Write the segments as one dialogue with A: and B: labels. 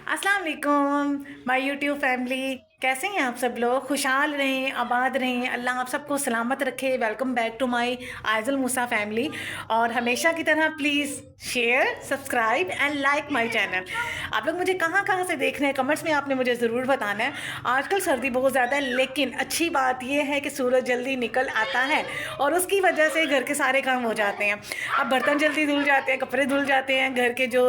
A: अस्सलाम वालेकुम my YouTube family. कैसे हैं आप सब लोग? खुशहाल रहें, आबाद रहें, अल्लाह आप सबको सलामत रखे। Welcome back to my Aizal Musa family. और हमेशा की तरह please share, subscribe and like my channel. आप लोग मुझे कहाँ कहाँ से देख रहे हैं कमेंट्स में आपने मुझे ज़रूर बताना है। आजकल सर्दी बहुत ज़्यादा है, लेकिन अच्छी बात यह है कि सूरज जल्दी निकल आता है और उसकी वजह से घर के सारे काम हो जाते हैं। अब बर्तन जल्दी धुल जाते हैं, कपड़े धुल जाते हैं, घर के जो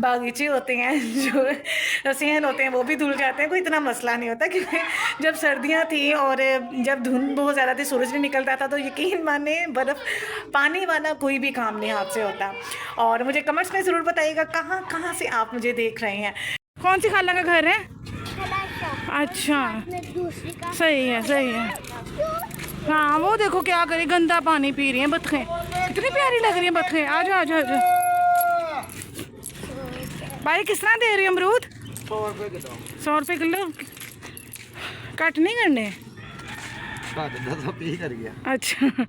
A: बागीचे होते हैं, जो सेहन होते हैं, वो भी धुल जाते हैं। कोई इतना मसला नहीं होता, क्योंकि जब सर्दियाँ थी और जब धुंध बहुत ज़्यादा थी, सूरज नहीं निकलता था, तो यकीन माने बर्फ़ पानी वाला कोई भी काम नहीं हाथ से होता। और मुझे कमेंट्स में ज़रूर बताइएगा कहाँ कहाँ से आप मुझे देख रहे हैं। कौन सी खाला का घर है? अच्छा, सही है सही है। हाँ, वो देखो क्या करें, गंदा पानी पी रही हैं बतखें। कितनी प्यारी लग रही हैं बतखें। आ जाओ आ जाओ आ जाओ। भाई किस तरह दे रही है अमरूद?
B: 100 रुपये किलो।
A: 100 रुपये किलो। कट नहीं करने?
B: कर गया।
A: अच्छा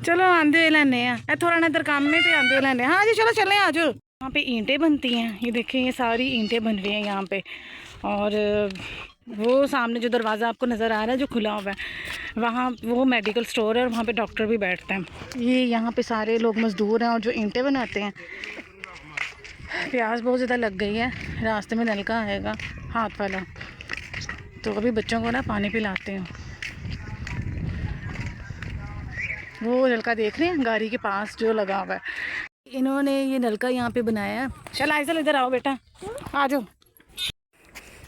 A: चलो आंदे लेने हैं, थोड़ा ना इधर काम में तो आंदे लेने। हाँ जी चलो चलें आ जाओ। यहाँ पे ईंटें बनती हैं, ये देखें, ये सारी ईंटें बन रही हैं यहाँ पे। और वो सामने जो दरवाज़ा आपको नज़र आ रहा है जो खुला हुआ है, वहाँ वो मेडिकल स्टोर है और वहाँ पे डॉक्टर भी बैठते हैं। ये यहाँ पे सारे लोग मज़दूर हैं और जो ईंटें बनाते हैं। प्यास बहुत ज़्यादा लग गई है, रास्ते में नलका आएगा हाथ वाला, तो अभी बच्चों को ना पानी पिलाते हैं। वो नलका देख रहे हैं गाड़ी के पास जो लगा हुआ है, इन्होंने ये नलका यहाँ पे बनाया है। चल आइज़ल इधर आओ बेटा, आ जाओ।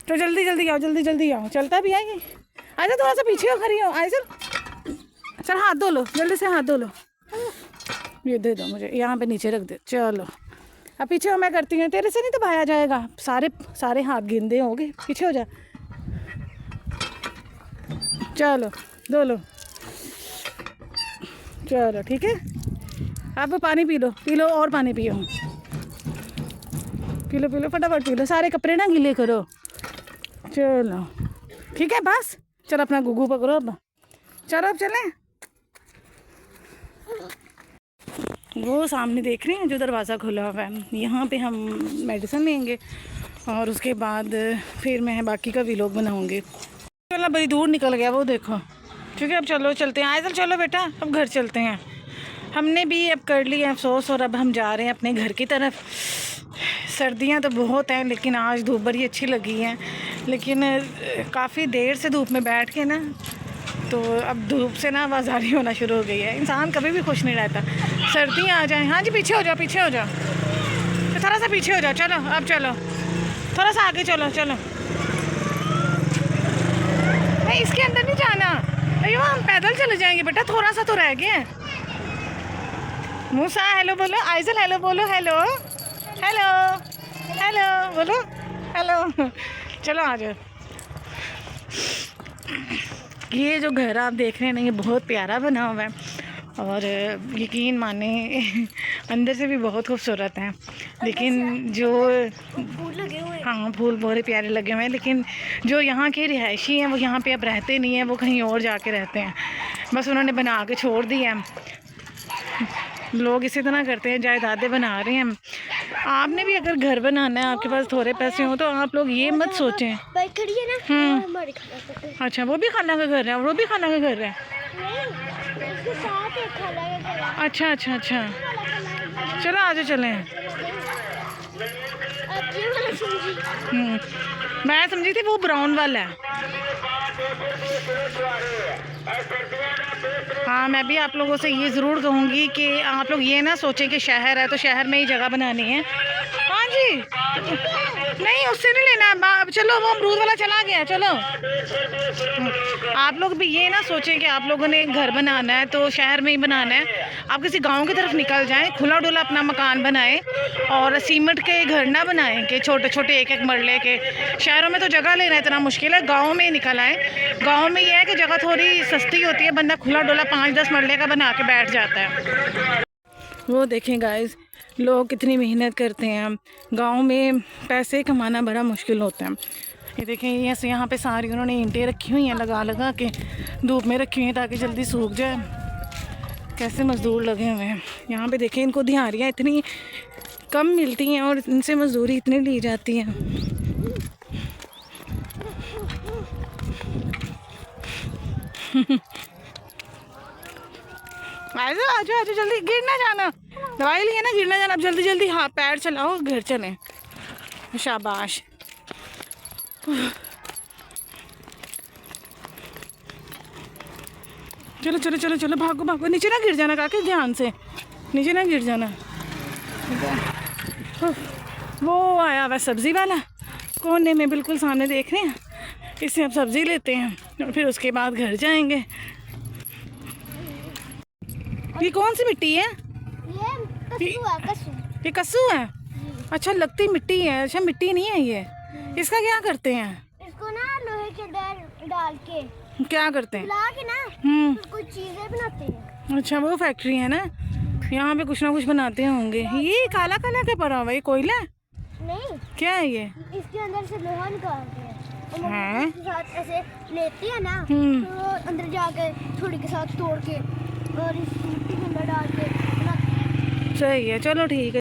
A: तो जल्दी जल्दी आओ, जल्दी जल्दी आओ, चलता भी आएगी। आइज़ल थोड़ा सा पीछे हो, खड़ी हो आइज़ल। चल हाथ धो लो, जल्दी से हाथ धो लो। ये दे दो मुझे, यहाँ पे नीचे रख दे। चलो अब पीछे हो, मैं करती हूँ, तेरे से नहीं दबाया जाएगा, सारे सारे हाथ गेंदे होंगे। पीछे हो जा, चलो धो लो। चलो ठीक है, अब पानी पी लो और पानी पियो, पी लो फटाफट पी लो, सारे कपड़े ना गीले करो। चलो ठीक है बस, चलो अपना गुगू पकड़ो अब, चलो अब चलें। वो सामने देख रहे हैं जो दरवाज़ा खुला हुआ है, यहाँ पे हम मेडिसिन लेंगे और उसके बाद फिर मैं बाकी का व्लॉग बनाऊँगी। चलो बड़ी दूर निकल गया वो देखो। ठीक है अब चलो चलते हैं। आइज़ल चलो बेटा, अब घर चलते हैं। हमने भी अब कर लिया अफसोस और अब हम जा रहे हैं अपने घर की तरफ। सर्दियाँ तो बहुत हैं, लेकिन आज धूप बड़ी अच्छी लगी है, लेकिन काफ़ी देर से धूप में बैठ के ना, तो अब धूप से ना आवाज़ारी होना शुरू हो गई है। इंसान कभी भी खुश नहीं रहता। सर्दियाँ आ जाएँ। हाँ जी पीछे हो जाओ, पीछे हो जाओ, तो थोड़ा सा पीछे हो जाओ। चलो अब चलो, थोड़ा सा आगे चलो। चलो नहीं, इसके अंदर नहीं जाना, अयो हम पैदल चले जाएंगे बेटा, थोड़ा सा तो रह गया है। मूसा हेलो बोलो, आइज़ल हेलो बोलो, हेलो हेलो हेलो बोलो, हेलो। चलो आ जाओ। ये जो घर आप देख रहे हैं ना, ये बहुत प्यारा बना हुआ है और यकीन माने अंदर से भी बहुत खूबसूरत है। लेकिन जो
C: फूल लगे हुए हैं।
A: हाँ, फूल बहुत प्यारे लगे हुए हैं, लेकिन जो यहाँ के रिहायशी हैं वो यहाँ पे अब रहते नहीं हैं, वो कहीं और जाके रहते हैं। बस उन्होंने बना के छोड़ दिया है। लोग इसी तरह करते हैं, जायदादें बना रहे हैं। आपने भी अगर घर बनाना है, आपके पास थोड़े पैसे हो, तो आप लोग ये मत सोचें।
C: बाइक खड़ी है ना, हमारी खाला का घर।
A: अच्छा, वो भी खाला का घर है और वो भी खाला का घर है।
C: उसके साथ एक खाला का घर है।
A: अच्छा अच्छा अच्छा, चलो आगे चलें।
C: अब ये वाला समझी।
A: मैं समझी थी वो ब्राउन वाला है। हाँ, मैं भी आप लोगों से ये ज़रूर कहूँगी कि आप लोग ये ना सोचें कि शहर है तो शहर में ही जगह बनानी है। हाँ जी, नहीं उससे नहीं लेना, चलो वो अमरूद वाला चला गया। चलो आप लोग भी ये ना सोचें कि आप लोगों ने घर बनाना है तो शहर में ही बनाना है। आप किसी गांव की तरफ निकल जाएं, खुला डुला अपना मकान बनाएं और सीमेंट के घर ना बनाएं कि छोटे छोटे एक एक मरले के। शहरों में तो जगह लेना इतना मुश्किल है, गाँव में ही निकल आए। गाँव में ये है कि जगह थोड़ी सस्ती होती है, बंदा खुला डुला 5-10 मरले का बना के बैठ जाता है। वो देखें गाइस, लोग कितनी मेहनत करते हैं। गांव में पैसे कमाना बड़ा मुश्किल होता है। ये देखें, यहाँ पे सारी उन्होंने ईंटें रखी हुई हैं लगा लगा के, धूप में रखी हुई हैं ताकि जल्दी सूख जाए। कैसे मज़दूर लगे हुए हैं यहाँ पे। देखें, इनको दिहाड़ियाँ इतनी कम मिलती हैं और इनसे मजदूरी इतनी ली जाती है।
B: आजा आजा आजा, जल्दी, गिर ना जाना, दवाई ली है ना, गिर ना जाना। अब जल्दी जल्दी हाँ पैर चलाओ, घर चलें। शाबाश। चलो चलो चलो चलो, भागो भागो, नीचे ना गिर जाना काके, ध्यान से, नीचे ना गिर जाना। वो आया वह सब्ज़ी वाला कोने में बिल्कुल सामने, देख रहे हैं। इससे अब सब्ज़ी लेते हैं और फिर उसके बाद घर जाएंगे। ये कौन सी मिट्टी है?
C: ये कद्दू है, कद्दू।
B: ये कद्दू है? अच्छा, लगती मिट्टी है। अच्छा, मिट्टी नहीं है ये। इसका क्या करते हैं?
C: इसको ना लोहे के डाल के
B: क्या करते हैं?
C: ला के ना कुछ चीजें बनाते हैं।
B: अच्छा, वो फैक्ट्री है ना, यहाँ पे कुछ ना कुछ बनाते होंगे। ये काला काला क्या पड़ा हुआ है? ये कोयला है?
C: नहीं,
B: क्या है ये?
C: इसके अंदर से लोहा निकालते हैं और
B: हैं?
C: मम्मी इसके साथ ऐसे लेते हैं ना, तो अंदर जाके थोड़ी के साथ तोड़ के और इस मिट्टी के अंदर डाल के बनाते हैं।
B: सही है, चलो ठीक है।